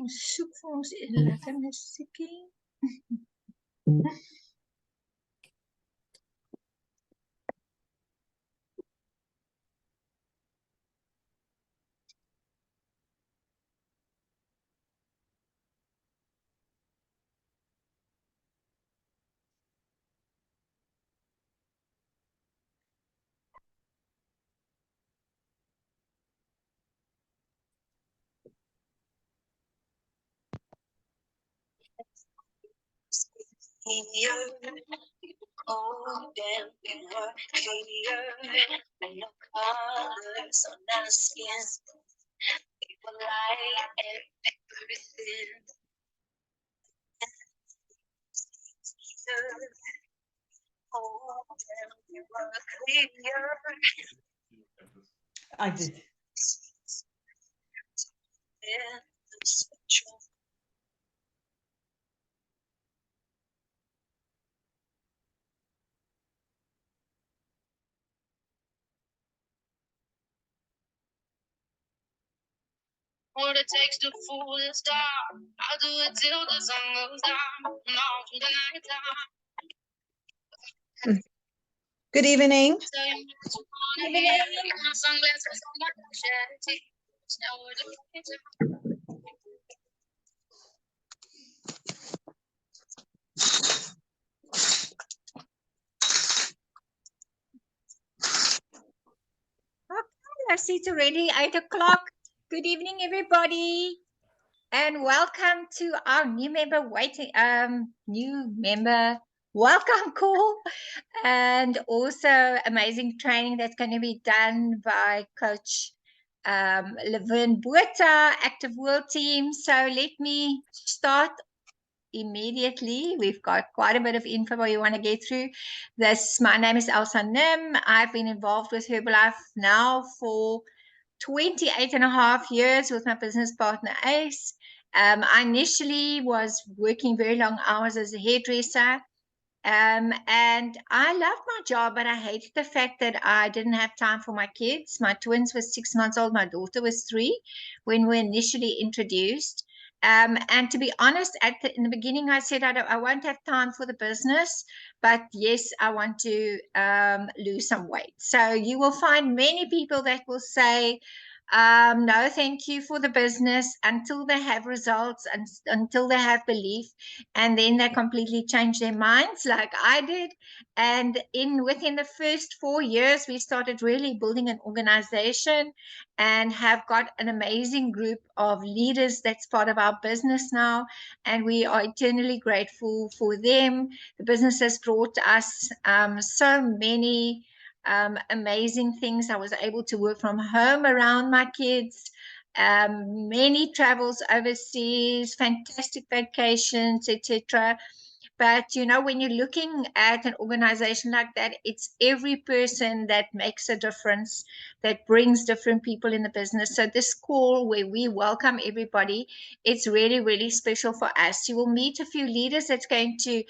Ons soek vir ons 'n lekker musiekie. Oh, damn, we were clear. No colors on our skin. We were like everything. Oh, damn, we were clear. I did. In the spectrum. What it takes to fool the star. I'll do it till the sun goes down. And all through the night time. Good evening. Tell you what you wanna hear. My sunglasses on, my shattered teeth. Now we're the I see it's already 8 o'clock. Good evening, everybody, and welcome to our new member welcome call, and also amazing training that's going to be done by Coach Laverne Botha, Active World Team. So let me start immediately. We've got quite a bit of info we want to get through. My name is Elsa Nim. I've been involved with Herbalife now for 28 and a half years with my business partner Ace. I initially was working very long hours as a hairdresser, and I loved my job, but I hated the fact that I didn't have time for my kids. My twins were 6 months old, my daughter was 3 when we initially introduced. And to be honest, in the beginning, I said I won't have time for the business, but yes, I want to lose some weight. So you will find many people that will say, no, thank you for the business until they have results and until they have belief, and then they completely change their minds like I did. And within the first 4 years, we started really building an organization and have got an amazing group of leaders that's part of our business now, and we are eternally grateful for them. The business has brought us so many amazing things. I was able to work from home around my kids, many travels overseas, fantastic vacations, etc. But you know, when you're looking at an organization like that, it's every person that makes a difference, that brings different people in the business. So this call where we welcome everybody, it's really, really special for us. You will meet a few leaders that's going to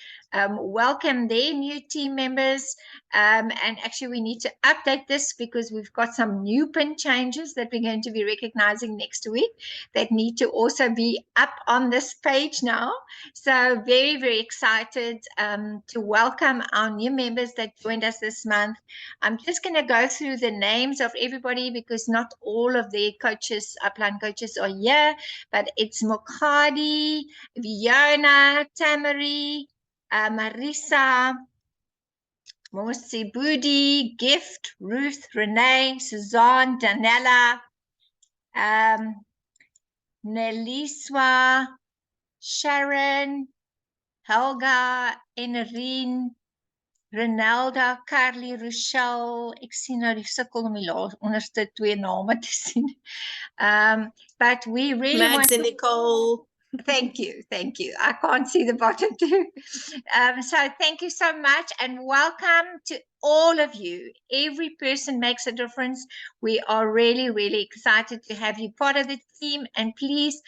welcome their new team members. And actually, we need to update this because we've got some new pin changes that we're going to be recognizing next week that need to also be up on this page now. So very, very excited to welcome our new members that joined us this month. I'm just going to go through the names of everybody because not all of the coaches, upline coaches, are here, but it's Mokadi, Viona, Tamari, Marisa, Budi, Gift, Ruth, Renee, Suzanne, Danella, Neliswa, Sharon, Helga, Enerine, Ronalda, Carly, Rochelle. Ek sien nou die sukkel om die onderste 2 name te sien. But we really Max and Nicole. Thank you. I can't see the bottom too. So thank you so much and welcome to all of you. Every person makes a difference. We are really, really excited to have you part of the team, and please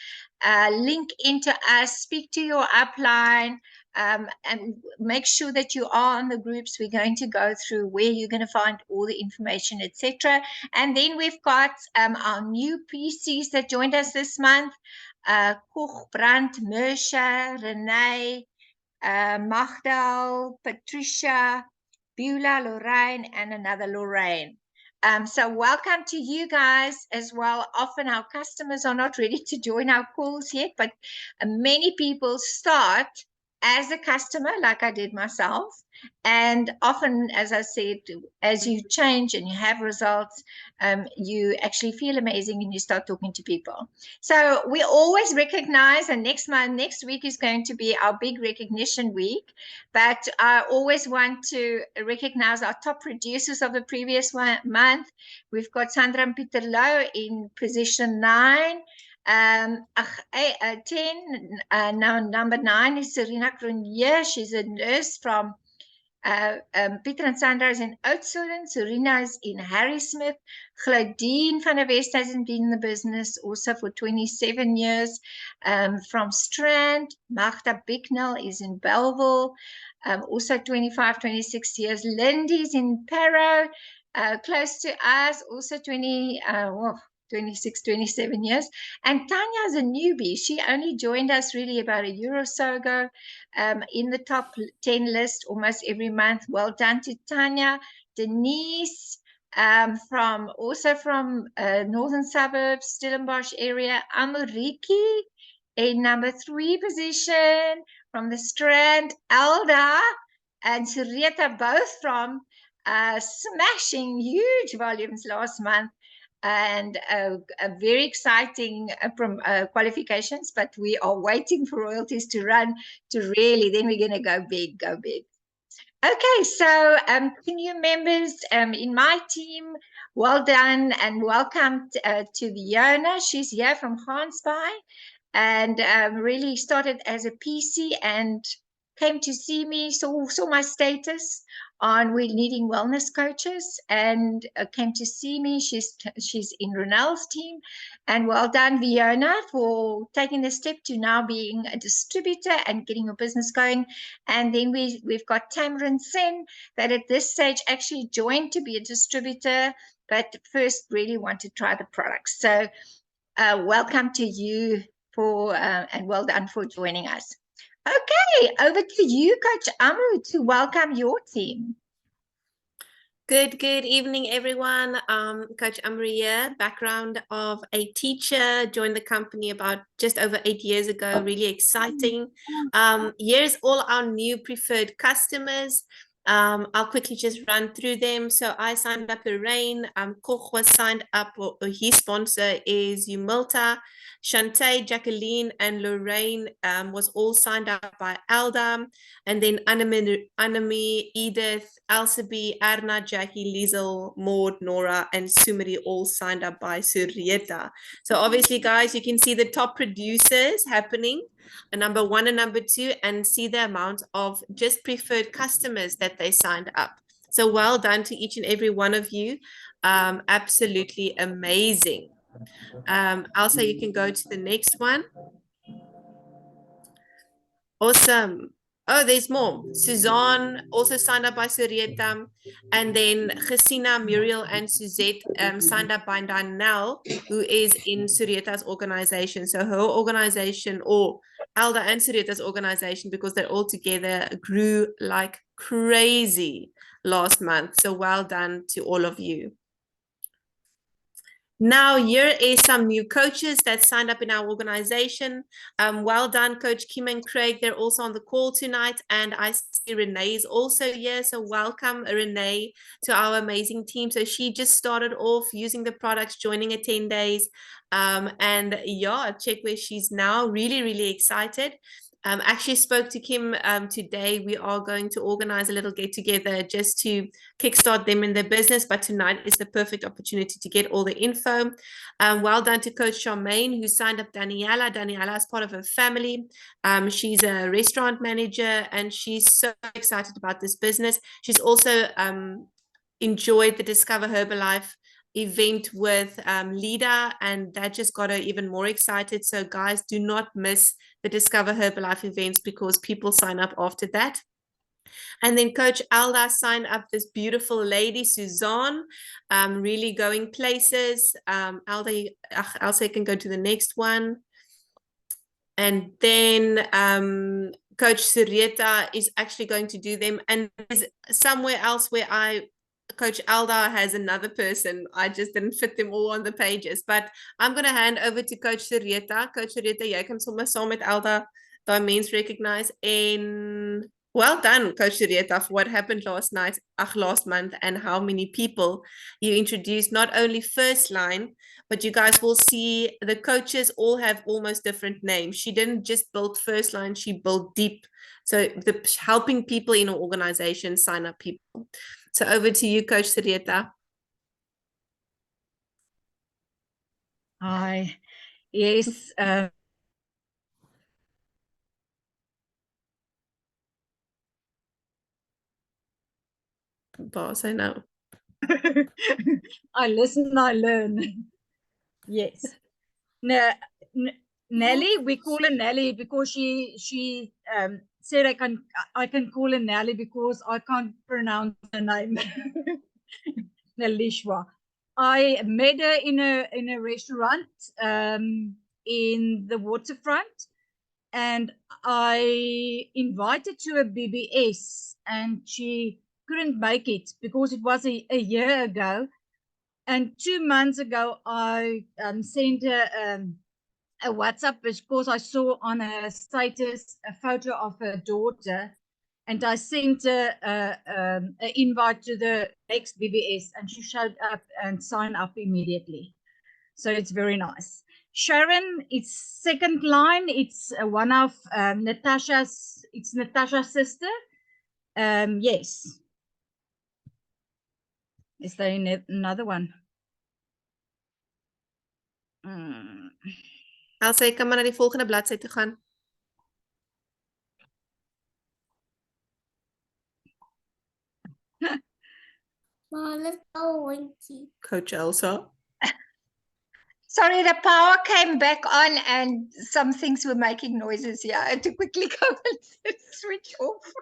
link into us, speak to your upline, and make sure that you are on the groups. We're going to go through where you're going to find all the information, etc. And then we've got our new PCs that joined us this month. Koch, Brandt, Mersha, Renee, Magdal, Patricia, Beulah, Lorraine, and another Lorraine. So welcome to you guys as well. Often our customers are not ready to join our calls yet, but many people start as a customer, like I did myself. And often, as I said, as you change and you have results, you actually feel amazing and you start talking to people. So we always recognize, and next week is going to be our big recognition week. But I always want to recognize our top producers of the previous month. We've got Sandra Pieterloo in position 9. 10, now number 9 is Serena Cronje. She's a nurse from Pieter and Sandra is in Oudtshoorn, Serena is in Harrismith, Claudine van der West hasn't been in the business also for 27 years. From Strand, Magda Bicknell is in Belleville, also 25, 26 years. Lindy's in Parow, close to us, also 26, 27 years. And Tanya's a newbie. She only joined us really about a year or so ago, in the top 10 list almost every month. Well done to Tanya. Denise, from northern suburbs, Stellenbosch area. Amoriki in number 3 position from the Strand. Elda and Sarita, both from smashing huge volumes last month, and a very exciting qualifications, but we are waiting for royalties to run to really, then we're going to go big. Okay, so new members in my team, well done and welcome to Viona. She's here from Gansbaai and really started as a PC and came to see me, saw my status on we're needing wellness coaches, and came to see me. She's in Ronald's team, and well done, Viona, for taking the step to now being a distributor and getting your business going. And then we've got Tamron Sen that at this stage actually joined to be a distributor, but first really want to try the products. So welcome to you and well done for joining us. Okay, over to you, Coach Amu, to welcome your team. Good evening, everyone. Coach Amri here, background of a teacher, joined the company about just over 8 years ago, really exciting. Here's all our new preferred customers. I'll quickly just run through them. So I signed up Lorraine, Koch was signed up, or his sponsor is Umilta. Shantae, Jacqueline, and Lorraine was all signed up by Alda. And then Anami, Edith, Alsabi, Arna, Jackie, Liesel, Maud, Nora, and Sumeri all signed up by Surieta. So obviously, guys, you can see the top producers happening, number 1 and number 2, and see the amount of just preferred customers that they signed up. So well done to each and every one of you. Absolutely amazing. Elsa, you can go to the next one. Awesome. Oh, there's more. Suzanne also signed up by Surieta, and then Christina, Muriel, and Suzette signed up by Danelle, who is in Surieta's organization. So her organization, or Alda and Surieta's organization, because they're all together, grew like crazy last month. So well done to all of you. Now, here is some new coaches that signed up in our organization. Well done, Coach Kim and Craig. They're also on the call tonight. And I see Renee is also here. So welcome, Renee, to our amazing team. So she just started off using the products, joining at 10 days. And yeah, check where she's now. Really excited. Actually spoke to Kim today. We are going to organize a little get together just to kickstart them in their business, but tonight is the perfect opportunity to get all the info. Well done to Coach Charmaine, who signed up Daniela. Daniela is part of her family. She's a restaurant manager and she's so excited about this business. She's also enjoyed the Discover Herbalife event with Lida, and that just got her even more excited. So guys, do not miss the Discover Herbalife events because people sign up after that. And then Coach Alda signed up this beautiful lady, Suzanne, really going places. Alda, Elsa can go to the next one. And then Coach Surieta is actually going to do them. And there's somewhere else where Coach Alda has another person. I just didn't fit them all on the pages. But I'm going to hand over to Coach Surieta. Coach Surieta, jy kan sommer saam met Alda daai mens recognize. En well done, Coach Surieta, for what happened last month, and how many people you introduced, not only first line, but you guys will see the coaches all have almost different names. She didn't just build first line, she built deep. So helping people in an organization sign up people. So over to you, Coach Surieta. Hi. Yes. Boss, I know. I listen, I learn. Yes. Nelly, we call her Nelly because she said I can call her Nelly because I can't pronounce her name. Nelishwa. I met her in a restaurant in the waterfront, and I invited to a BBS, and she couldn't make it because it was a year ago. And 2 months ago, I sent her a WhatsApp because I saw on her status a photo of her daughter, and I sent her an invite to the next BBS, and she showed up and signed up immediately. So it's very nice. Sharon, it's second line. It's one of Natasha's. It's Natasha's sister. Yes. Is there another one? Elsa, jy kan maar na die volgende bladsy toe gaan. Coach Elsa. Sorry, the power came back on and some things were making noises here. I had to quickly go and switch off.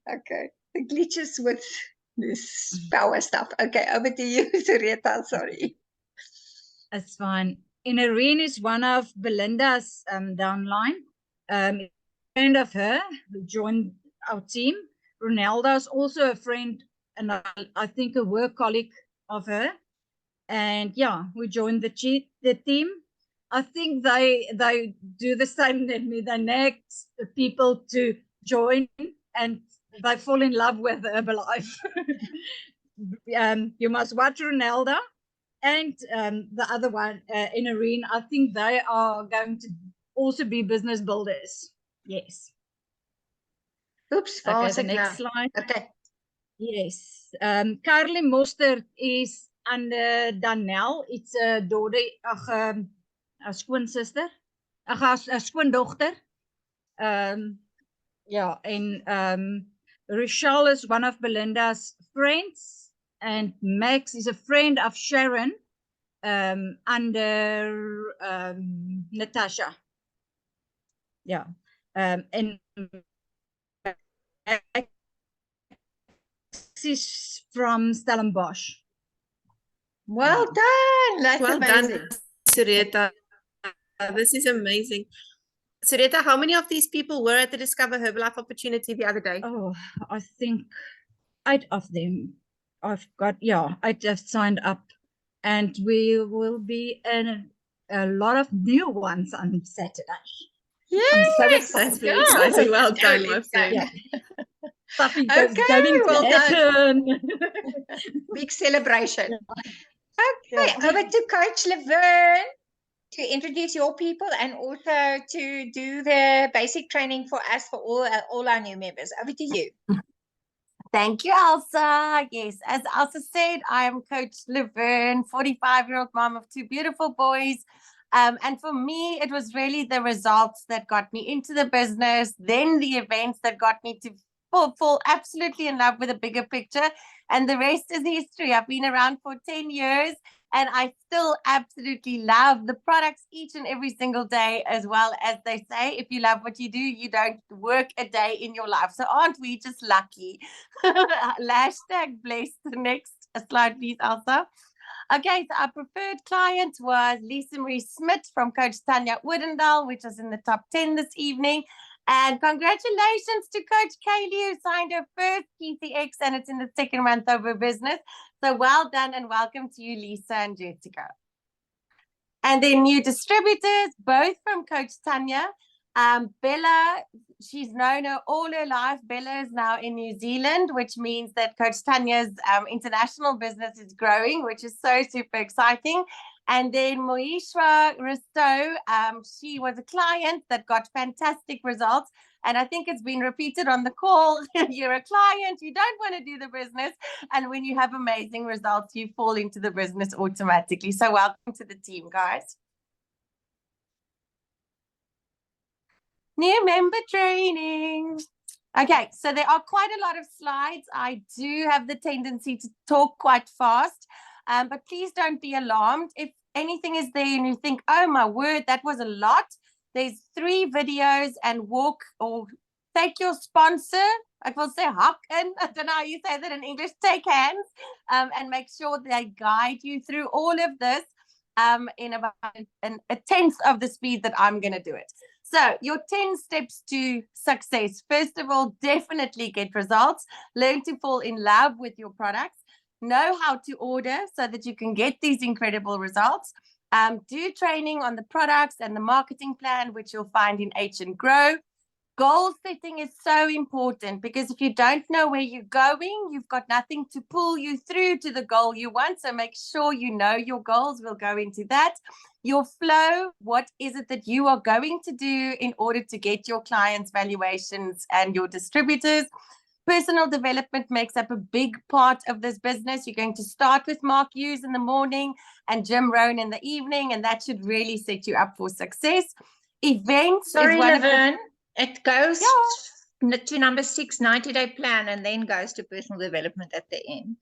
Okay, the glitches with this power stuff. Okay, over to you, Surieta. Sorry. That's fine. Irene is one of Belinda's downline. A friend of her who joined our team. Ronaldo is also a friend, and I think a work colleague of her. And yeah, we joined the team. I think they do the same than me. They next people to join, and they fall in love with Herbalife. You must watch Ronaldo and the other one, Irene. I think they are going to also be business builders. Yes. Oops, okay, the next slide. Okay. Yes. Carly Mostert is under Danelle. It's a daughter, a skoonsister, a skoondochter. Yeah, and Rochelle is one of Belinda's friends, and Max is a friend of Sharon under Natasha. Yeah, and is from Stellenbosch. Well done. That's well amazing. done, Surieta. This is amazing. Surieta, how many of these people were at the Discover Herbalife opportunity the other day? Oh, I think 8 of them. I've got, yeah, I just signed up, and we will be in a lot of new ones on Saturday. Yes, so that's very exciting. Well done, my friend. Yeah. Okay, well done. Big celebration. Okay, Yeah. over to Coach Laverne to introduce your people and also to do the basic training for us, for all our new members. Over to you. Thank you, Elsa. Yes, as Elsa said, I am Coach Laverne, 45-year-old mom of 2 beautiful boys. And for me, it was really the results that got me into the business, then the events that got me to fall absolutely in love with the bigger picture. And the rest is history. I've been around for 10 years and I still absolutely love the products each and every single day. As well, as they say, if you love what you do, you don't work a day in your life. So aren't we just lucky? #blessed. The next slide, please, Elsa. Okay, so our preferred client was Lisa Marie Smith from Coach Tanya Woodendal, which was in the top 10 this evening. And congratulations to Coach Kaylee, who signed her first PCX, and it's in the second month of her business. So well done and welcome to you, Lisa and Jessica. And then new distributors, both from Coach Tanya. Bella, she's known her all her life. Bella is now in New Zealand, which means that Coach Tanya's international business is growing, which is so super exciting. And then Moishwa Risto, she was a client that got fantastic results. And I think it's been repeated on the call. You're a client, you don't want to do the business. And when you have amazing results, you fall into the business automatically. So welcome to the team, guys. New member training. Okay, so there are quite a lot of slides. I do have the tendency to talk quite fast, but please don't be alarmed. If anything is there and you think, oh my word, that was a lot, there's 3 videos, and walk or take your sponsor. I will say hop in. I don't know how you say that in English. Take hands and make sure they guide you through all of this in about a tenth of the speed that I'm going to do it. So your 10 steps to success. First of all, definitely get results. Learn to fall in love with your products. Know how to order so that you can get these incredible results. Do training on the products and the marketing plan, which you'll find in H and Grow. Goal setting is so important because if you don't know where you're going, you've got nothing to pull you through to the goal you want. So make sure you know your goals. We'll go into that. Your flow, what is it that you are going to do in order to get your clients' valuations and your distributors? Personal development makes up a big part of this business. You're going to start with Mark Hughes in the morning and Jim Rohn in the evening, and that should really set you up for success. Events Sorry, is one Laverne. It goes Yeah. to number 6, 90-day plan, and then goes to personal development at the end.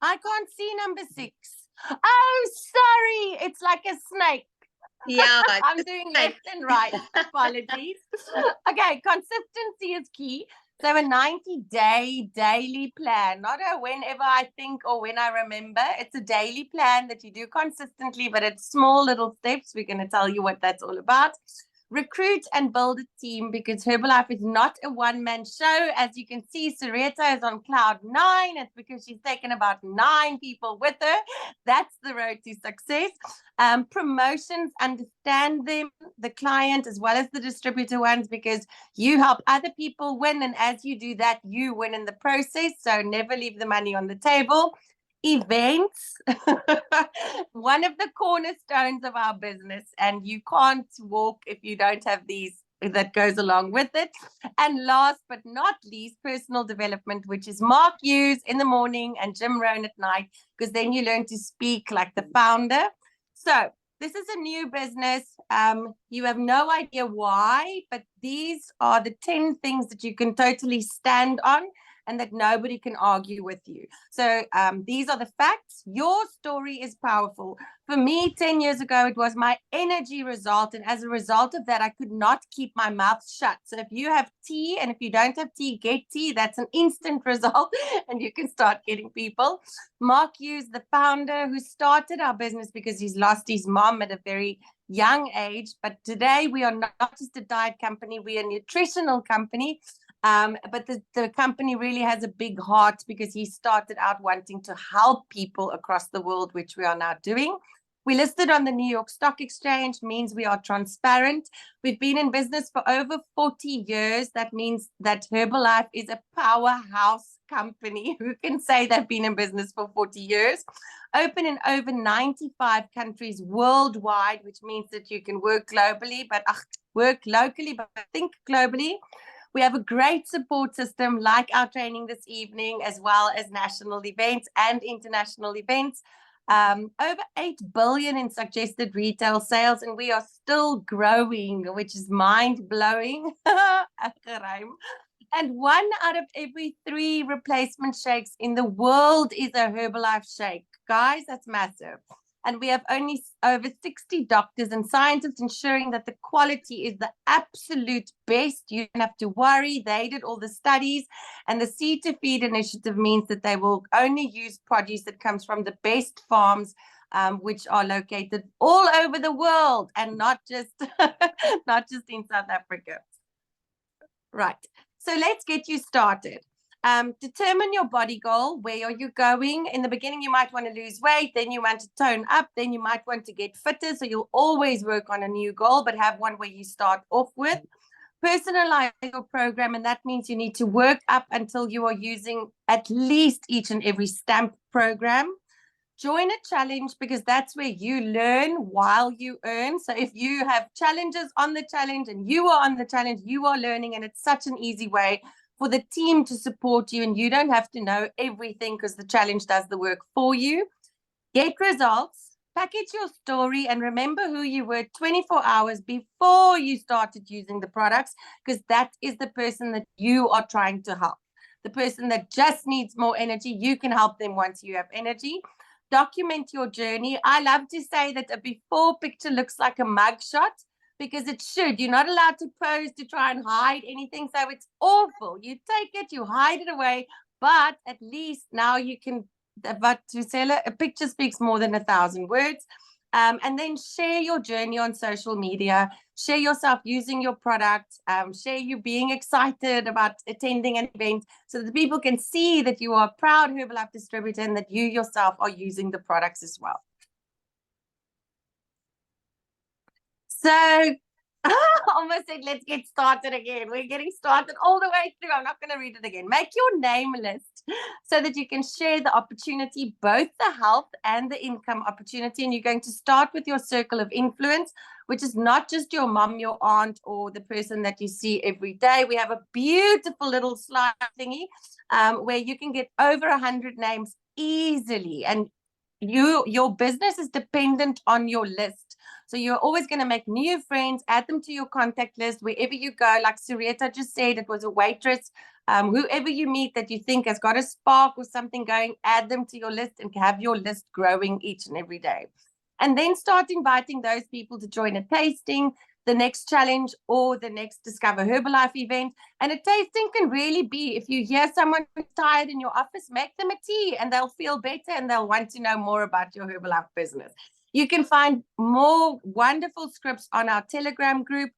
I can't see number 6. Oh, sorry. It's like a snake. Yeah, I'm doing left and right. Apologies. Okay, consistency is key. So a 90-day daily plan, not a whenever I think or when I remember. It's a daily plan that you do consistently, but it's small little steps. We're going to tell you what that's all about. Recruit and build a team because Herbalife is not a one-man show. As you can see, Sarita is on cloud 9. It's because she's taken about 9 people with her. That's the road to success. Promotions, understand them, the client as well as the distributor ones, because you help other people win. And as you do that, you win in the process. So never leave the money on the table. Events, one of the cornerstones of our business, and you can't walk if you don't have these that goes along with it. And last but not least, personal development, which is Mark Hughes in the morning and Jim Rohn at night, because then you learn to speak like the founder. So this is a new business. You have no idea why, but these are the 10 things that you can totally stand on and that nobody can argue with you. So these are the facts. Your story is powerful. For me, 10 years ago, it was my energy result. And as a result of that, I could not keep my mouth shut. So if you have tea, and if you don't have tea, get tea. That's an instant result. And you can start getting people. Mark Hughes, the founder who started our business because he's lost his mom at a very young age. But today we are not just a diet company, we are a nutritional company. But the company really has a big heart because he started out wanting to help people across the world, which we are now doing. We listed on the New York Stock Exchange, means we are transparent. We've been in business for over 40 years. That means that Herbalife is a powerhouse company. Who can say they've been in business for 40 years? Open in over 95 countries worldwide, which means that you can work globally, but work locally, but think globally. We have a great support system like our training this evening, as well as national events and international events. Over 8 billion in suggested retail sales, and we are still growing, which is mind-blowing. And 1 out of every 3 replacement shakes in the world is a Herbalife shake. Guys, that's massive. And we have only over 60 doctors and scientists ensuring that the quality is the absolute best. You don't have to worry. They did all the studies. And the Seed to Feed initiative means that they will only use produce that comes from the best farms, which are located all over the world and not just not just in South Africa. Right. So let's get you started. Determine your body goal. Where are you going? In the beginning, you might want to lose weight. Then you want to tone up. Then you might want to get fitter. So you'll always work on a new goal, but have one where you start off with. Personalize your program. And that means you need to work up until you are using at least each and every stamp program. Join a challenge, because that's where you learn while you earn. So if you have challenges on the challenge and you are on the challenge, you are learning. And it's such an easy way for the team to support you, and you don't have to know everything because the challenge does the work for you. Get results, package your story, and remember who you were 24 hours before you started using the products, because that is the person that you are trying to help. The person that just needs more energy, you can help them once you have energy. Document your journey. I love to say that a before picture looks like a mugshot, because it should. You're not allowed to pose to try and hide anything. So it's awful. You take it, you hide it away, but at least now you can, but to sell a picture speaks more than 1,000 words. And then share your journey on social media, share yourself using your product, share you being excited about attending an event so that the people can see that you are a proud Herbalife distributor and that you yourself are using the products as well. So I almost said, let's get started again. We're getting started all the way through. I'm not going to read it again. Make your name list so that you can share the opportunity, both the health and the income opportunity. And you're going to start with your circle of influence, which is not just your mom, your aunt, or the person that you see every day. We have a beautiful little slide thingy where you can get over 100 names easily. And your business is dependent on your list. So you're always going to make new friends, add them to your contact list wherever you go. Like Surieta just said, it was a waitress. Whoever you meet that you think has got a spark or something going, add them to your list and have your list growing each and every day. And then start inviting those people to join a tasting, the next challenge, or the next Discover Herbalife event. And a tasting can really be, if you hear someone who's tired in your office, make them a tea and they'll feel better and they'll want to know more about your Herbalife business. You can find more wonderful scripts on our Telegram group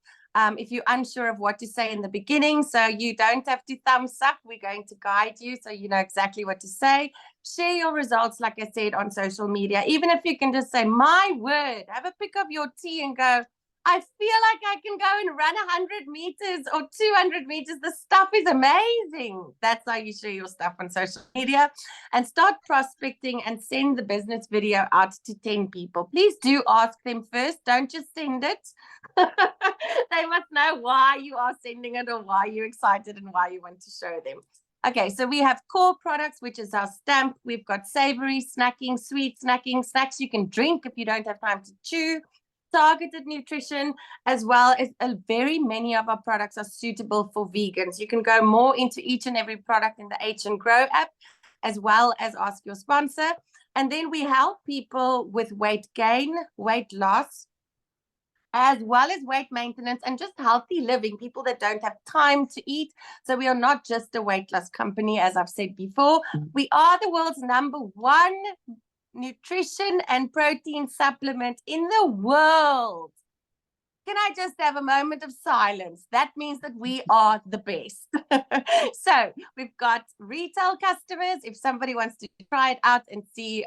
if you're unsure of what to say in the beginning. So you don't have to thumbs up. We're going to guide you so you know exactly what to say. Share your results, like I said, on social media. Even if you can just say, my word, have a pick of your tea and go, I feel like I can go and run 100 meters or 200 meters. The stuff is amazing. That's how you share your stuff on social media. And start prospecting and send the business video out to 10 people. Please do ask them first. Don't just send it. They must know why you are sending it or why you're excited and why you want to show them. Okay, so we have core products, which is our stamp. We've got savory snacking, sweet snacking, snacks you can drink if you don't have time to chew. Targeted nutrition, as well as very many of our products are suitable for vegans. You can go more into each and every product in the H and Grow app, as well as ask your sponsor. And then we help people with weight gain, weight loss, as well as weight maintenance and just healthy living, people that don't have time to eat. So we are not just a weight loss company, as I've said before. We are the world's #1 nutrition and protein supplement in the world. Can I just have a moment of silence? That means that we are the best. So we've got retail customers. If somebody wants to try it out and see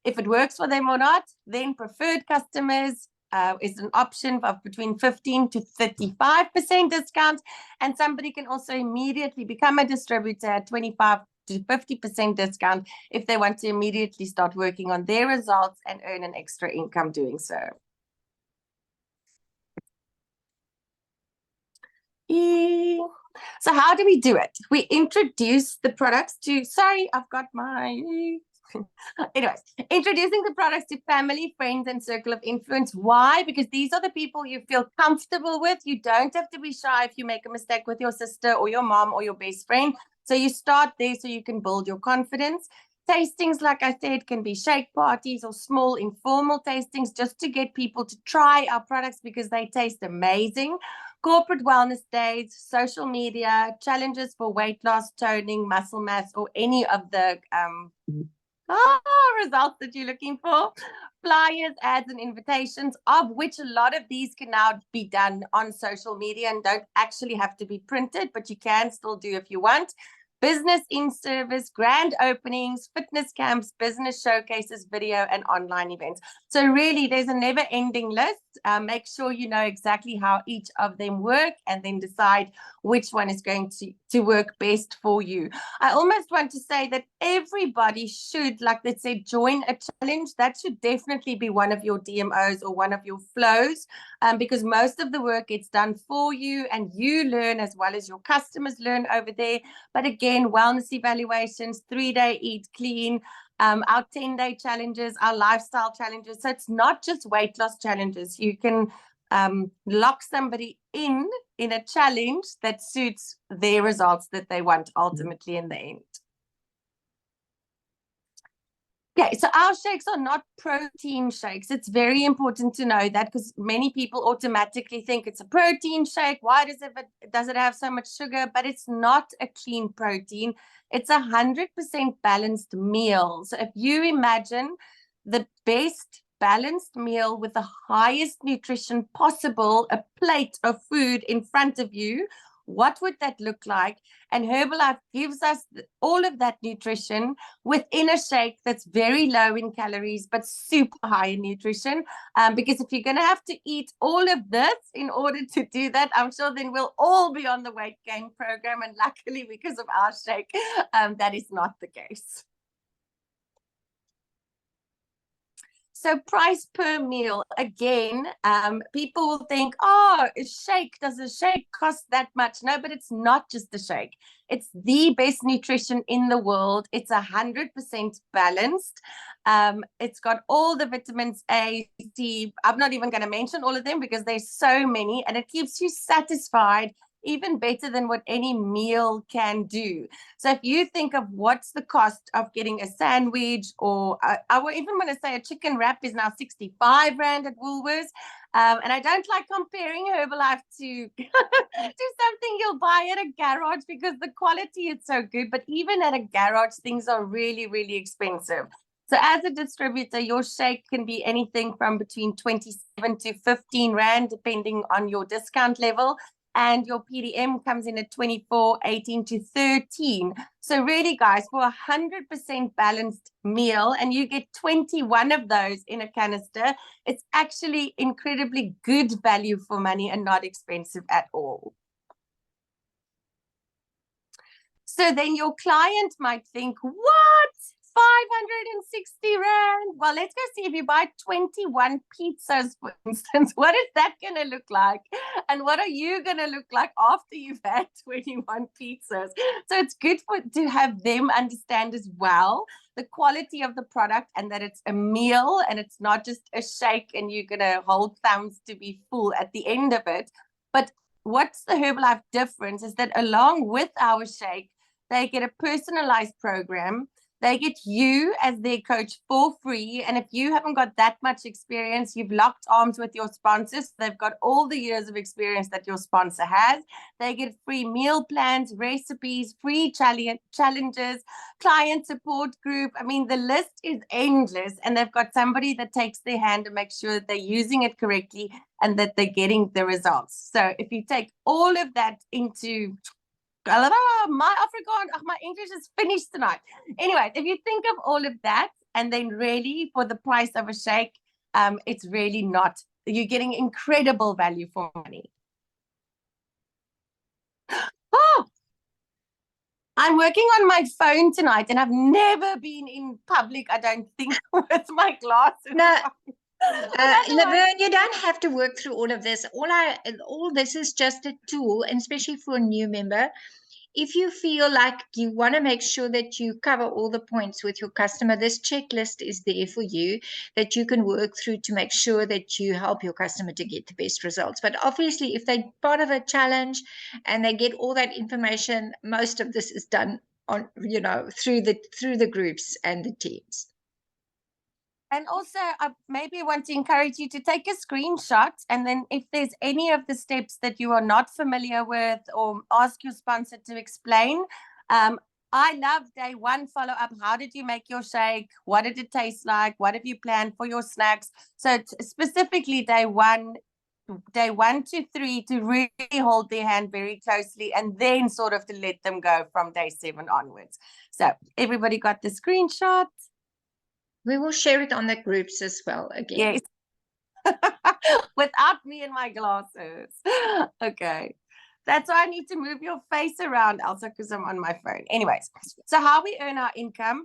if it works for them or not, then preferred customers is an option of between 15 to 35% discount. And somebody can also immediately become a distributor at 25 to 50% discount if they want to immediately start working on their results and earn an extra income doing so. So how do we do it? We introduce the products to, sorry, I've got my, anyways, introducing the products to family, friends, and circle of influence. Why? Because these are the people you feel comfortable with. You don't have to be shy if you make a mistake with your sister or your mom or your best friend. So you start there so you can build your confidence. Tastings, like I said, can be shake parties or small informal tastings just to get people to try our products because they taste amazing. Corporate wellness days, social media, challenges for weight loss, toning, muscle mass, or any of the results that you're looking for. Flyers, ads, and invitations, of which a lot of these can now be done on social media and don't actually have to be printed, but you can still do if you want. Business in service, grand openings, fitness camps, business showcases, video, and online events. So really, there's a never-ending list. Make sure you know exactly how each of them work and then decide which one is going to work best for you. I almost want to say that everybody should, like let's say, join a challenge. That should definitely be one of your DMOs or one of your flows, because most of the work gets done for you and you learn as well as your customers learn over there. But again, wellness evaluations, 3-day eat clean, our 10-day challenges, our lifestyle challenges. So it's not just weight loss challenges. You can lock somebody in a challenge that suits their results that they want ultimately in the end. Okay, so our shakes are not protein shakes. It's very important to know that because many people automatically think it's a protein shake. Why does it have so much sugar? But it's not a clean protein. It's 100% balanced meal. So if you imagine the best balanced meal with the highest nutrition possible, a plate of food in front of you, what would that look like? And Herbalife gives us all of that nutrition within a shake that's very low in calories, but super high in nutrition. Because if you're going to have to eat all of this in order to do that, I'm sure then we'll all be on the weight gain program. And luckily, because of our shake, that is not the case. So price per meal, again, people will think, oh, does a shake cost that much? No, but it's not just a shake. It's the best nutrition in the world. It's 100% balanced. It's got all the vitamins A, C. I'm not even going to mention all of them because there's so many, and it keeps you satisfied even better than what any meal can do. So if you think of what's the cost of getting a sandwich, or I would even want to say a chicken wrap is now 65 Rand at Woolworths. And I don't like comparing Herbalife to, to something you'll buy at a garage because the quality is so good. But even at a garage, things are really, really expensive. So as a distributor, your shake can be anything from between 27 to 15 Rand, depending on your discount level. And your PDM comes in at 24, 18 to 13. So really, guys, for 100% balanced meal, and you get 21 of those in a canister, it's actually incredibly good value for money and not expensive at all. So then your client might think, what? 560 Rand. Well, let's go see if you buy 21 pizzas, for instance, what is that going to look like? And what are you going to look like after you've had 21 pizzas? So it's good to have them understand as well the quality of the product and that it's a meal and it's not just a shake and you're going to hold thumbs to be full at the end of it. But what's the Herbalife difference is that along with our shake, they get a personalized program. They get you as their coach for free. And if you haven't got that much experience, you've locked arms with your sponsors. They've got all the years of experience that your sponsor has. They get free meal plans, recipes, free challenges, client support group. I mean, the list is endless. And they've got somebody that takes their hand and makes sure that they're using it correctly and that they're getting the results. So if you take all of that into my Afrikaans, my English is finished tonight. Anyway, if you think of all of that, and then really for the price of a shake, it's really not. You're getting incredible value for money. Oh, I'm working on my phone tonight, and I've never been in public, I don't think, with my glasses. No. Laverne, you don't have to work through all of this. All this is just a tool, and especially for a new member. If you feel like you want to make sure that you cover all the points with your customer, this checklist is there for you that you can work through to make sure that you help your customer to get the best results. But obviously, if they're part of a challenge and they get all that information, most of this is done on, you know, through the groups and the teams. And also, I maybe want to encourage you to take a screenshot, and then if there's any of the steps that you are not familiar with, or ask your sponsor to explain. I love day one follow-up. How did you make your shake? What did it taste like? What have you planned for your snacks? So specifically day 1 to 3 to really hold their hand very closely, and then sort of to let them go from day 7 onwards. So everybody got the screenshot? We will share it on the groups as well again. Yes. Without me and my glasses. Okay. That's why I need to move your face around, Elsa, because I'm on my phone. Anyways, so how we earn our income.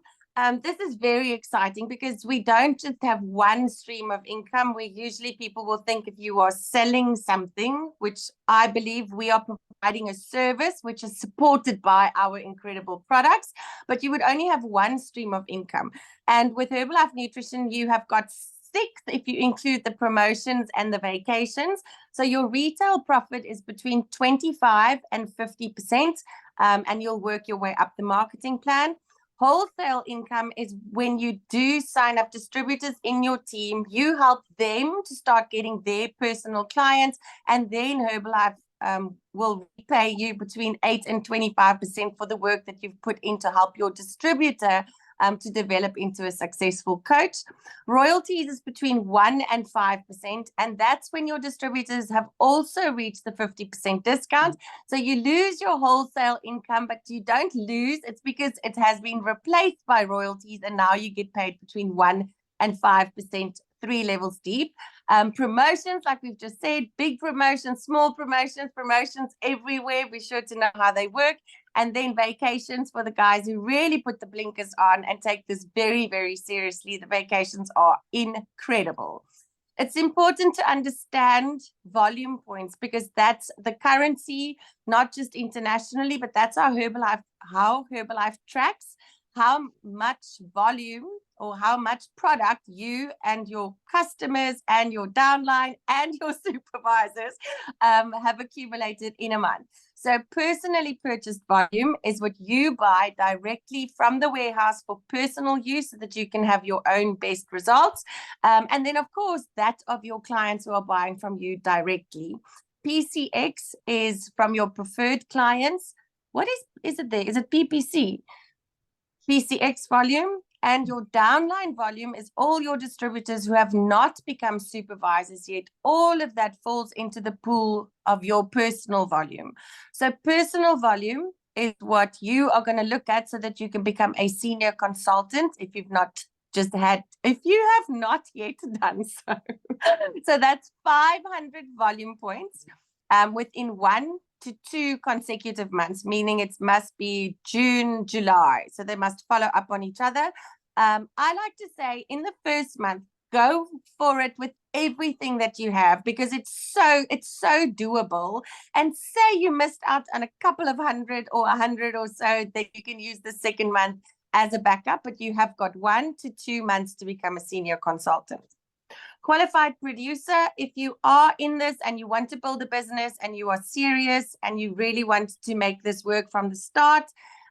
This is very exciting because we don't just have one stream of income. We usually, people will think if you are selling something, which I believe we are providing a service which is supported by our incredible products, but you would only have one stream of income. And with Herbalife Nutrition, you have got 6 if you include the promotions and the vacations. So your retail profit is between 25 and 50%, and you'll work your way up the marketing plan. Wholesale income is when you do sign up distributors in your team, you help them to start getting their personal clients, and then Herbalife will repay you between 8 and 25% for the work that you've put in to help your distributor to develop into a successful coach. Royalties is between 1 and 5%, and that's when your distributors have also reached the 50% discount. So you lose your wholesale income, but you don't lose. It's because it has been replaced by royalties, and now you get paid between 1 and 5%, 3 levels deep. Promotions, like we've just said, big promotions, small promotions everywhere. Be sure to know how they work. And then vacations for the guys who really put the blinkers on and take this very, very seriously. The vacations are incredible. It's important to understand volume points because that's the currency, not just internationally, but that's how Herbalife tracks how much volume or how much product you and your customers and your downline and your supervisors have accumulated in a month. So personally purchased volume is what you buy directly from the warehouse for personal use so that you can have your own best results. And then, of course, that of your clients who are buying from you directly. PCX is from your preferred clients. What is it there? Is it PPC? PCX volume. And your downline volume is all your distributors who have not become supervisors yet. All of that falls into the pool of your personal volume. So personal volume is what you are going to look at so that you can become a senior consultant if you have not yet done so. So that's 500 volume points within 1 to 2 consecutive months, meaning it must be June, July. So they must follow up on each other. I like to say in the first month, go for it with everything that you have because it's so doable. And say you missed out on a couple of 100 or 100 or so, that you can use the second month as a backup, but you have got 1 to 2 months to become a senior consultant. Qualified producer, if you are in this and you want to build a business and you are serious and you really want to make this work from the start,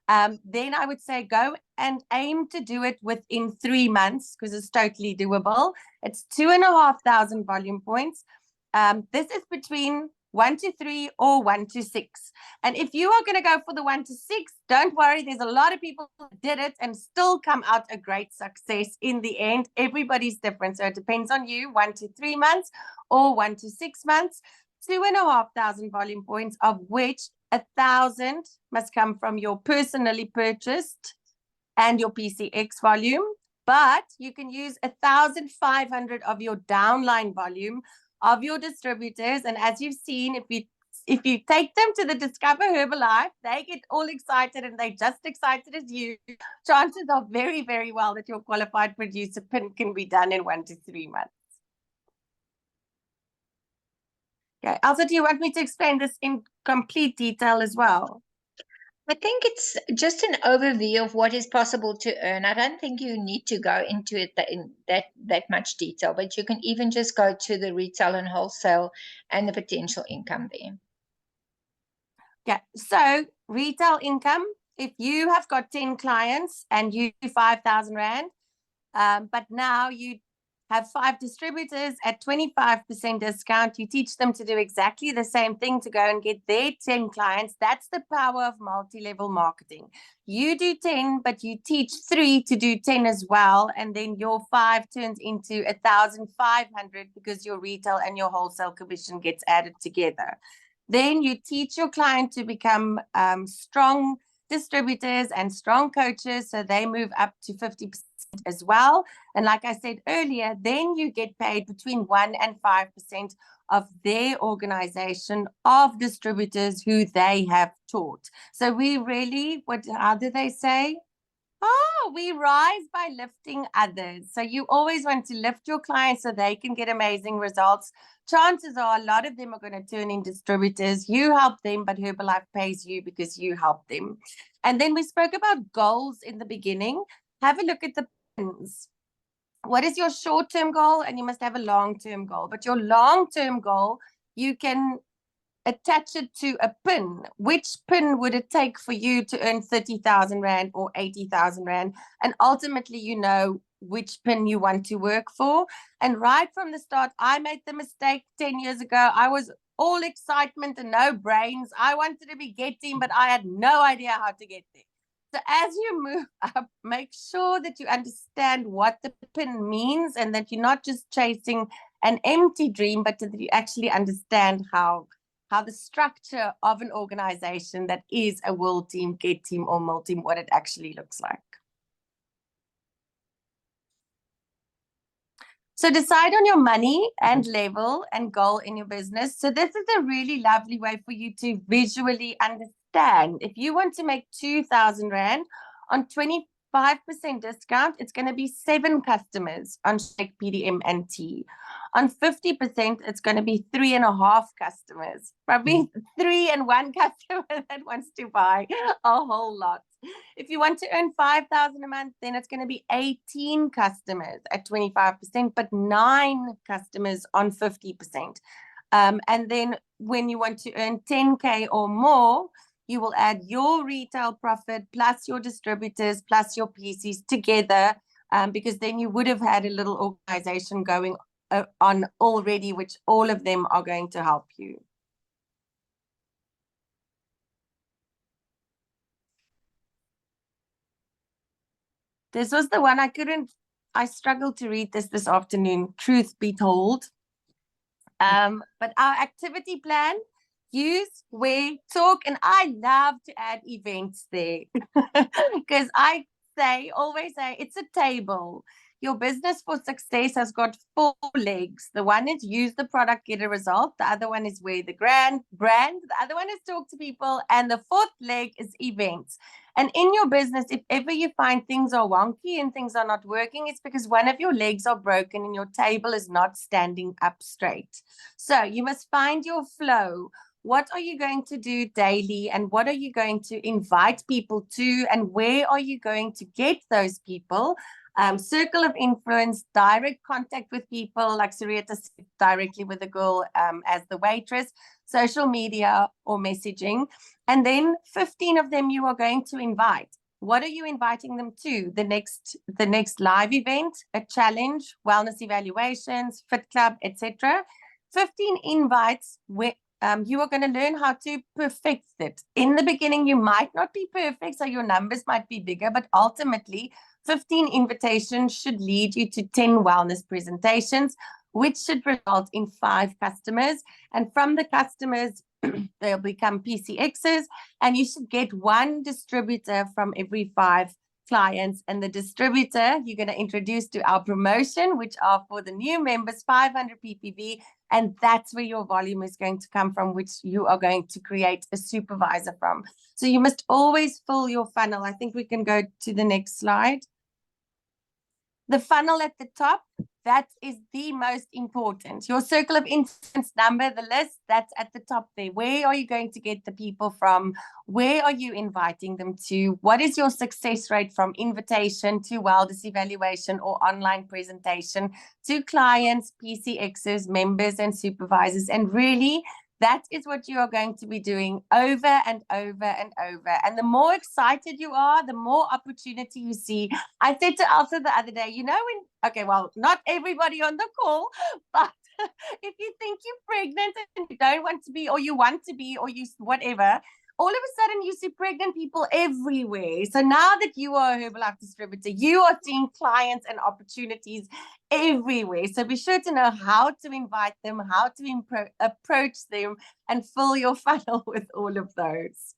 then I would say go and aim to do it within 3 months because it's totally doable. It's 2,500 volume points. This is between 1 to 3 or 1 to 6. And if you are going to go for the 1 to 6, don't worry. There's a lot of people who did it and still come out a great success in the end. Everybody's different. So it depends on you, 1 to 3 months or 1 to 6 months. 2,500 volume points, of which 1,000 must come from your personally purchased and your PCX volume. But you can use 1,500 of your downline volume of your distributors. And as you've seen, if you take them to the Discover Herbalife, they get all excited and they're just excited as you. Chances are very, very well that your qualified producer pin can be done in 1 to 3 months. Okay, Elsa, do you want me to explain this in complete detail as well? I think it's just an overview of what is possible to earn. I don't think you need to go into it in that much detail, but you can even just go to the retail and wholesale and the potential income there. Yeah, so retail income, if you have got 10 clients and you do 5,000 Rand, but now you have 5 distributors at 25% discount, you teach them to do exactly the same thing to go and get their 10 clients. That's the power of multi-level marketing. You do 10, but you teach 3 to do 10 as well. And then your 5 turns into 1,500 because your retail and your wholesale commission gets added together. Then you teach your client to become strong distributors and strong coaches, so they move up to 50% as well. And like I said earlier, then you get paid between 1 and 5% of their organization of distributors who they have taught. So we really, how do they say? Oh, we rise by lifting others. So you always want to lift your clients so they can get amazing results. Chances are a lot of them are going to turn in distributors. You help them, but Herbalife pays you because you help them. And then we spoke about goals in the beginning. Have a look at the pins. What is your short-term goal? And you must have a long-term goal. But your long-term goal, you can attach it to a pin. Which pin would it take for you to earn 30,000 Rand or 80,000 Rand? And ultimately, you know which pin you want to work for. And right from the start, I made the mistake 10 years ago. I was all excitement and no brains. I wanted to be Get Team, but I had no idea how to get there. So as you move up, make sure that you understand what the pin means and that you're not just chasing an empty dream, but that you actually understand how the structure of an organization that is a World Team, Get Team, or Multi-Team, what it actually looks like. So decide on your money and level and goal in your business. So this is a really lovely way for you to visually understand. If you want to make 2,000 Rand on 25% discount, it's going to be 7 customers on Shake, PDM, and Tea. On 50%, it's going to be 3.5 customers. Probably 3 and 1 customer that wants to buy a whole lot. If you want to earn 5,000 a month, then it's going to be 18 customers at 25%, but 9 customers on 50%. And then when you want to earn 10K or more, you will add your retail profit plus your distributors plus your PCs together, because then you would have had a little organization going on already, which all of them are going to help you. This was the one I struggled to read this afternoon, truth be told. But our activity plan, use, wear, talk, and I love to add events there because I always say it's a table. Your business for success has got 4 legs. The one is use the product, get a result. The other one is wear the brand. The other one is talk to people. And the 4th leg is events. And in your business, if ever you find things are wonky and things are not working, it's because one of your legs are broken and your table is not standing up straight. So you must find your flow. What are you going to do daily, and what are you going to invite people to, and where are you going to get those people? Circle of influence, direct contact with people, like Sarita said, directly with the girl as the waitress, social media or messaging. And then 15 of them you are going to invite. What are you inviting them to? The next live event, a challenge, wellness evaluations, fit club, etc. 15 invites where you are going to learn how to perfect it. In the beginning, you might not be perfect, so your numbers might be bigger, but ultimately 15 invitations should lead you to 10 wellness presentations, which should result in 5 customers. And from the customers, they'll become PCXs, and you should get 1 distributor from every 5 clients. And the distributor you're going to introduce to our promotion, which are for the new members, 500 PPV. And that's where your volume is going to come from, which you are going to create a supervisor from. So you must always fill your funnel. I think we can go to the next slide. The funnel at the top, that is the most important. Your circle of influence number, the list, that's at the top there. Where are you going to get the people from? Where are you inviting them to? What is your success rate from invitation to wellness evaluation or online presentation to clients, PCXs, members, and supervisors? And really, That is what you are going to be doing over and over and over. And the more excited you are, the more opportunity you see. I said to Elsa the other day, okay, well, not everybody on the call, but if you think you're pregnant and you don't want to be, or you want to be, or you whatever, all of a sudden you see pregnant people everywhere. So now that you are a Herbalife distributor, you are seeing clients and opportunities everywhere. So be sure to know how to invite them, how to approach them, and fill your funnel with all of those.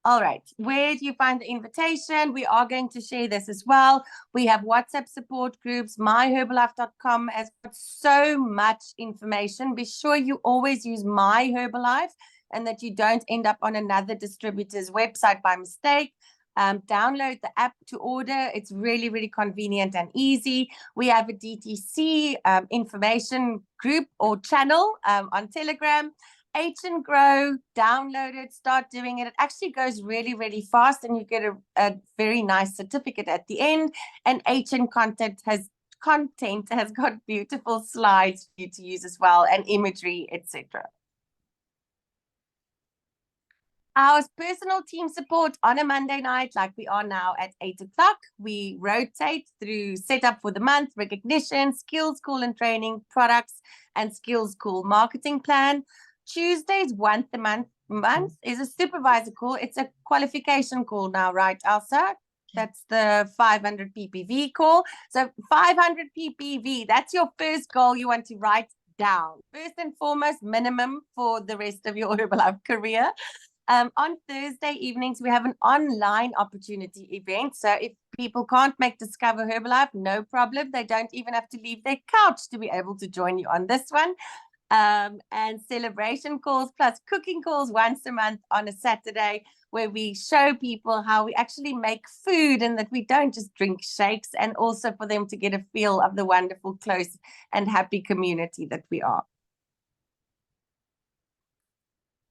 All right, where do you find the invitation? We are going to share this as well. We have WhatsApp support groups. MyHerbalife.com has got so much information. Be sure you always use My Herbalife and that you don't end up on another distributor's website by mistake. Download the app to order. It's really, really convenient and easy. We have a DTC information group or channel on Telegram. H and Grow, download it, start doing it. It actually goes really, really fast and you get a very nice certificate at the end. And H and Content has got beautiful slides for you to use as well, and imagery, etc. Our personal team support on a Monday night, like we are now at 8 o'clock. We rotate through setup for the month, recognition, skills call and training, products, and skills call marketing plan. Tuesdays once a month is a supervisor call. It's a qualification call now, right, Elsa? That's the 500 PPV call. So 500 PPV, that's your first goal you want to write down. First and foremost, minimum for the rest of your Herbalife career. On Thursday evenings, we have an online opportunity event. So if people can't make Discover Herbalife, no problem. They don't even have to leave their couch to be able to join you on this one. And celebration calls plus cooking calls once a month on a Saturday, where we show people how we actually make food and that we don't just drink shakes, and also for them to get a feel of the wonderful, close and happy community that we are.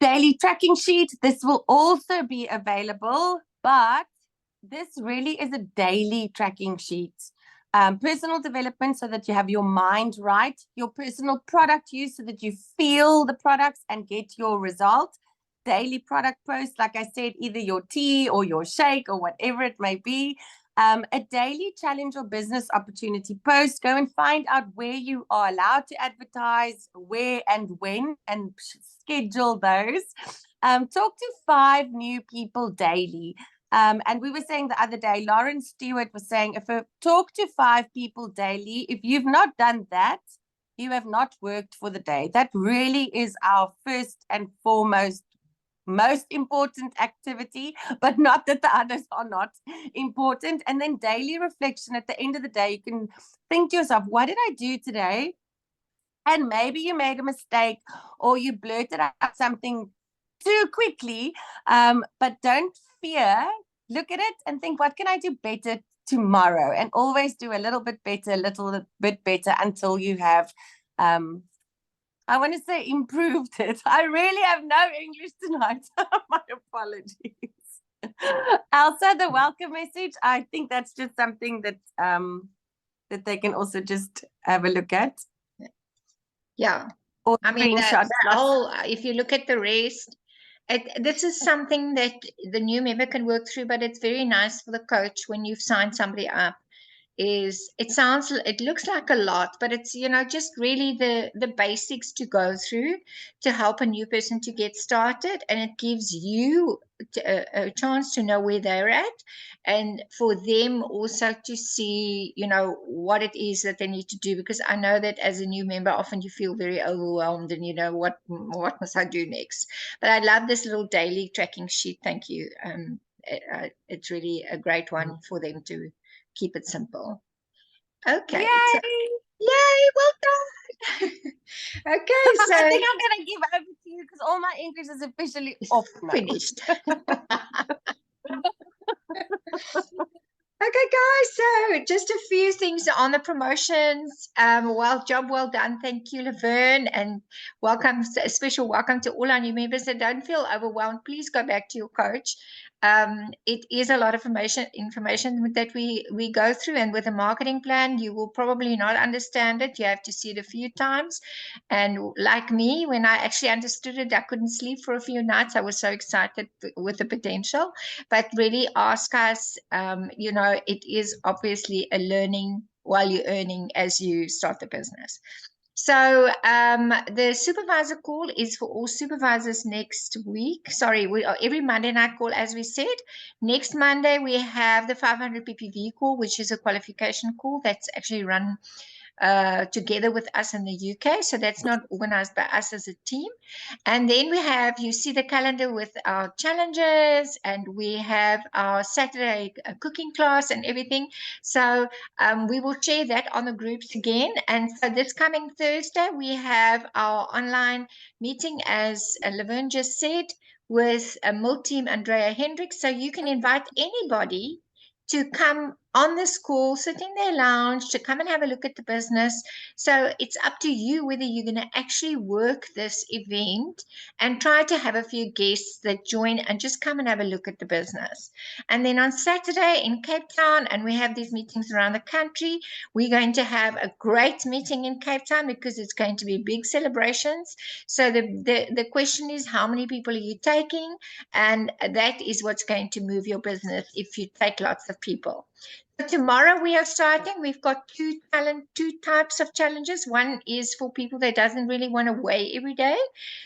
Daily tracking sheet. This will also be available, but this really is a daily tracking sheet. Personal development so that you have your mind right, your personal product use so that you feel the products and get your result. Daily product posts, like I said, either your tea or your shake or whatever it may be. A daily challenge or business opportunity post. Go and find out where you are allowed to advertise, where and when, and schedule those. Talk to 5 new people daily. And we were saying the other day, Lauren Stewart was saying, if you talk to 5 people daily, if you've not done that, you have not worked for the day. That really is our first and foremost, most important activity, but not that the others are not important. And then daily reflection at the end of the day, you can think to yourself, what did I do today? And maybe you made a mistake or you blurted out something too quickly, but don't fear. Look at it and think, what can I do better tomorrow? And always do a little bit better until you have, I want to say improved it. I really have no English tonight. My apologies. Elsa, the welcome message. I think that's just something that that they can also just have a look at. Yeah. Or I mean, screenshot. the whole, if you look at the rest, this is something that the new member can work through, but it's very nice for the coach when you've signed somebody up. It looks like a lot, but it's, just really the basics to go through to help a new person to get started, and it gives you a chance to know where they're at, and for them also to see, what it is that they need to do, because I know that as a new member, often you feel very overwhelmed and what must I do next? But I love this little daily tracking sheet. Thank you. It's really a great one for them to keep it simple. Okay. Yay! Yay, well done. Okay, so I think I'm going to give over to you because all my English is officially off now. Finished. Okay, guys, so just a few things on the promotions. Well done. Thank you, Laverne, and welcome, a special welcome to all our new members. And don't feel overwhelmed. Please go back to your coach. it is a lot of information that we go through, and with a marketing plan, you will probably not understand it. You have to see it a few times. And like me, when I actually understood it, I couldn't sleep for a few nights. I was so excited with the potential. But really ask us, you know, it is obviously a learning while you're earning as you start the business. So the supervisor call is for all supervisors next week. Sorry, we are every Monday night call, as we said. Next Monday, we have the 500 PPV call, which is a qualification call that's actually run together with us in the UK. So that's not organized by us as a team. And then we have, you see the calendar with our challenges, and we have our Saturday cooking class and everything. So we will share that on the groups again. And so this coming Thursday, we have our online meeting, as Laverne just said, with a Milk Team Andrea Hendricks. So you can invite anybody to come on this call, sit in their lounge, to come and have a look at the business. So it's up to you whether you're going to actually work this event and try to have a few guests that join and just come and have a look at the business. And then on Saturday in Cape Town, and we have these meetings around the country, we're going to have a great meeting in Cape Town because it's going to be big celebrations. So the question is, how many people are you taking? And that is what's going to move your business if you take lots of people. So tomorrow we are starting. We've got two types of challenges. One is for people that doesn't really want to weigh every day.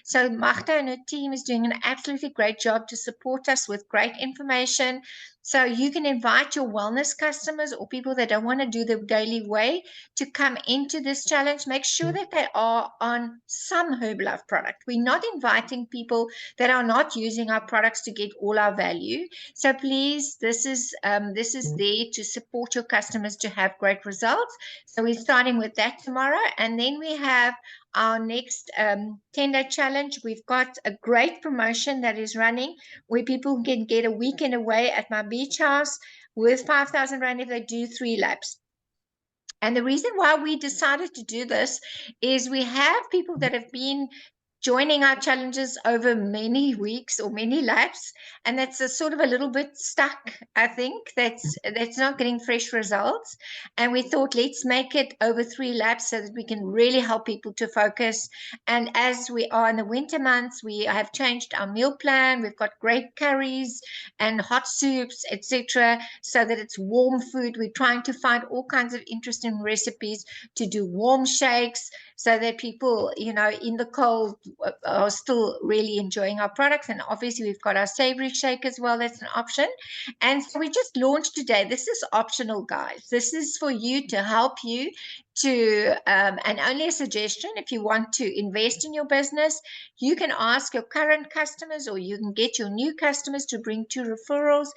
So Magda and her team is doing an absolutely great job to support us with great information. So you can invite your wellness customers or people that don't want to do the daily weigh to come into this challenge. Make sure that they are on some Herbalife product. We're not inviting people that are not using our products to get all our value. So please, this is there to support your customers to have great results. So we're starting with that tomorrow, and then we have our next 10-day challenge. We've got a great promotion that is running where people can get a weekend away at my beach house with 5,000 Rand if they do 3 laps. And the reason why we decided to do this is we have people that have been joining our challenges over many weeks or many laps, and that's a sort of a little bit stuck. I think that's not getting fresh results, and we thought, let's make it over 3 laps so that we can really help people to focus. And as we are in the winter months, we have changed our meal plan. We've got great curries and hot soups, etc., so that it's warm food. We're trying to find all kinds of interesting recipes to do warm shakes, so that people, you know, in the cold are still really enjoying our products. And obviously we've got our savory shake as well. That's an option. And so we just launched today. This is optional, guys. This is for you, to help you to, and only a suggestion, if you want to invest in your business, you can ask your current customers, or you can get your new customers to bring 2 referrals,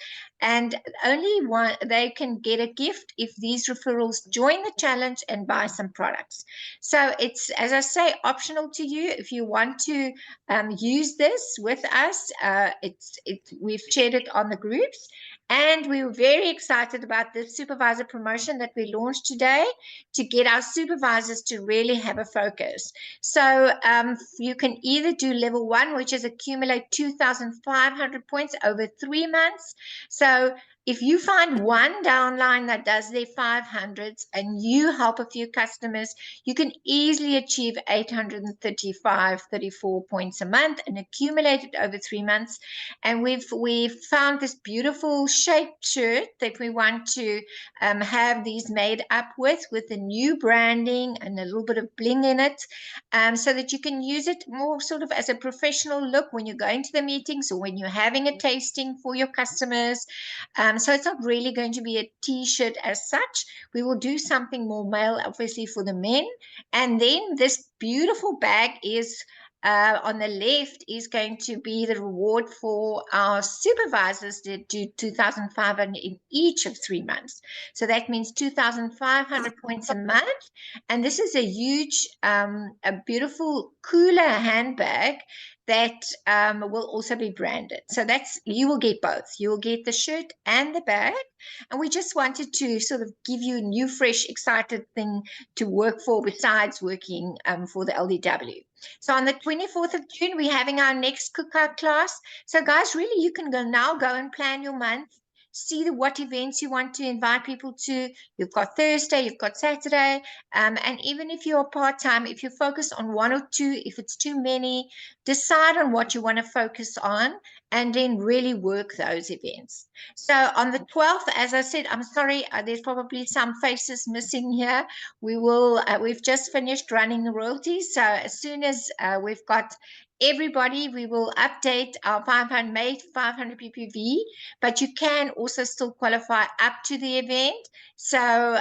and only one, they can get a gift if these referrals join the challenge and buy some products. So it's, as I say, optional to you. If you want to use this with us, we've shared it on the groups. And we were very excited about this supervisor promotion that we launched today to get our supervisors to really have a focus. So you can either do level 1, which is accumulate 2,500 points over 3 months. So if you find one downline that does their 500s and you help a few customers, you can easily achieve 834 points a month and accumulate it over 3 months. And we've found this beautiful shaped shirt that we want to have these made up with the new branding and a little bit of bling in it, so that you can use it more sort of as a professional look when you're going to the meetings or when you're having a tasting for your customers. So it's not really going to be a t-shirt as such. We will do something more male, obviously, for the men. And then this beautiful bag is on the left is going to be the reward for our supervisors that do 2,500 in each of 3 months. So that means 2,500 points a month. And this is a huge, a beautiful cooler handbag that will also be branded. So that's, you will get both. You will get the shirt and the bag. And we just wanted to sort of give you a new, fresh, excited thing to work for besides working for the LDW. So on the 24th of June, we're having our next cookout class. So guys, really, you can now go and plan your month. See what events you want to invite people to. You've got Thursday, you've got Saturday, and even if you're part-time, if you focus on one or two, if it's too many, decide on what you want to focus on and then really work those events. So on the 12th, as I said, I'm sorry, there's probably some faces missing here. We've just finished running the royalties. So as soon as we've got everybody, we will update our 500 ppv, but you can also still qualify up to the event. So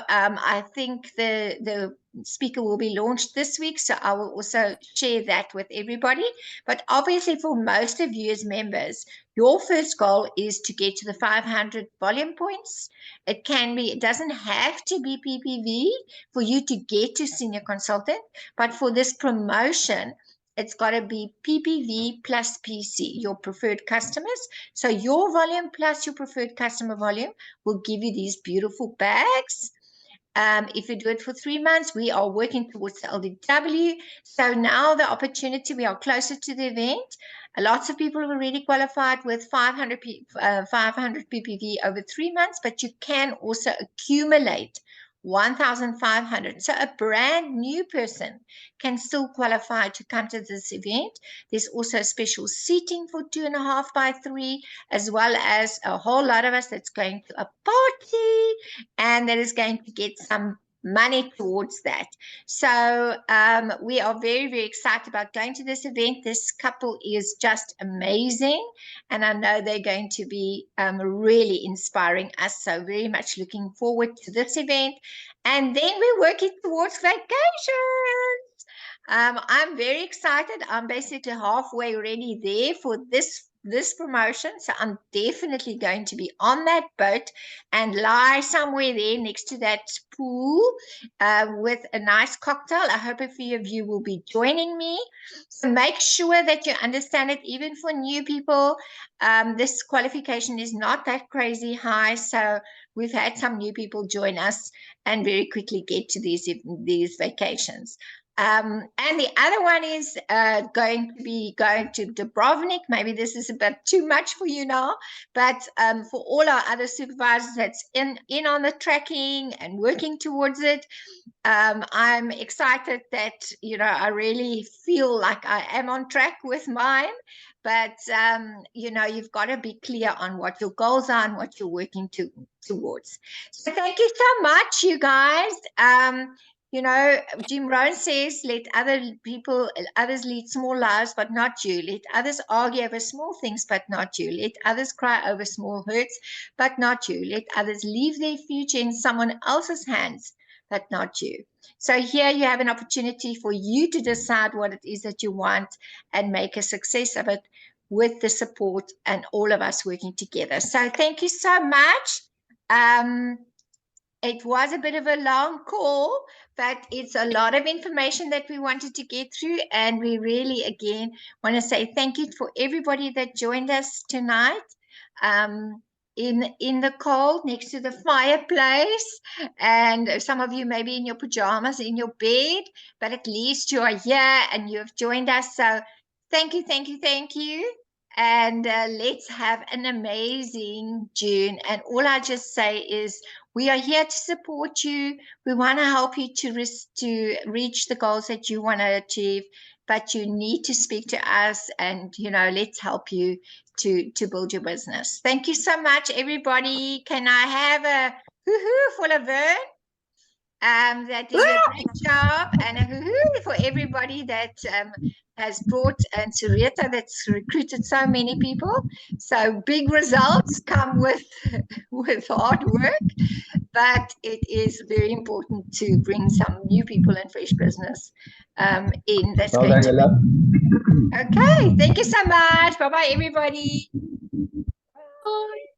I think the speaker will be launched this week, so I will also share that with everybody. But obviously for most of you as members, your first goal is to get to the 500 volume points. It doesn't have to be PPV for you to get to senior consultant, but for this promotion, it's got to be PPV plus PC, your preferred customers. So your volume plus your preferred customer volume will give you these beautiful bags. If you do it for 3 months, we are working towards the LDW. So now the opportunity, we are closer to the event. Lots of people have already qualified with 500 PPV over 3 months, but you can also accumulate 1,500. So a brand new person can still qualify to come to this event. There's also special seating for 2.5 by 3, as well as a whole lot of us that's going to a party and that is going to get some money towards that. So we are very, very excited about going to this event. This couple is just amazing, and I know they're going to be really inspiring us. So very much looking forward to this event. And then we're working towards vacations. I'm very excited. I'm basically halfway already there for this promotion, so I'm definitely going to be on that boat and lie somewhere there next to that pool with a nice cocktail. I hope a few of you will be joining me. So make sure that you understand it. Even for new people, this qualification is not that crazy high, so we've had some new people join us and very quickly get to these vacations. And the other one is going to Dubrovnik. Maybe this is a bit too much for you now, but for all our other supervisors that's in on the tracking and working towards it, I'm excited that, you know, I really feel like I am on track with mine. But, you know, you've got to be clear on what your goals are and what you're working towards. So thank you so much, you guys. You know, Jim Rohn says, let others lead small lives, but not you. Let others argue over small things, but not you. Let others cry over small hurts, but not you. Let others leave their future in someone else's hands, but not you. So here you have an opportunity for you to decide what it is that you want and make a success of it with the support and all of us working together. So thank you so much. It was a bit of a long call, but it's a lot of information that we wanted to get through. And we really, again, want to say thank you for everybody that joined us tonight in the cold next to the fireplace. And some of you may be in your pajamas, in your bed, but at least you are here and you have joined us. So thank you, thank you, thank you. And let's have an amazing June. And all I just say is we are here to support you. We want to help you to reach the goals that you want to achieve, but you need to speak to us and, you know, let's help you to build your business. Thank you so much, everybody. Can I have a hoo-hoo for Laverne? That did a great job, and a hoo-hoo for everybody that has brought, and Sarita that's recruited so many people. So big results come with hard work, but it is very important to bring some new people and fresh business in. That's going to be. Okay, thank you so much. Bye-bye, everybody. Bye.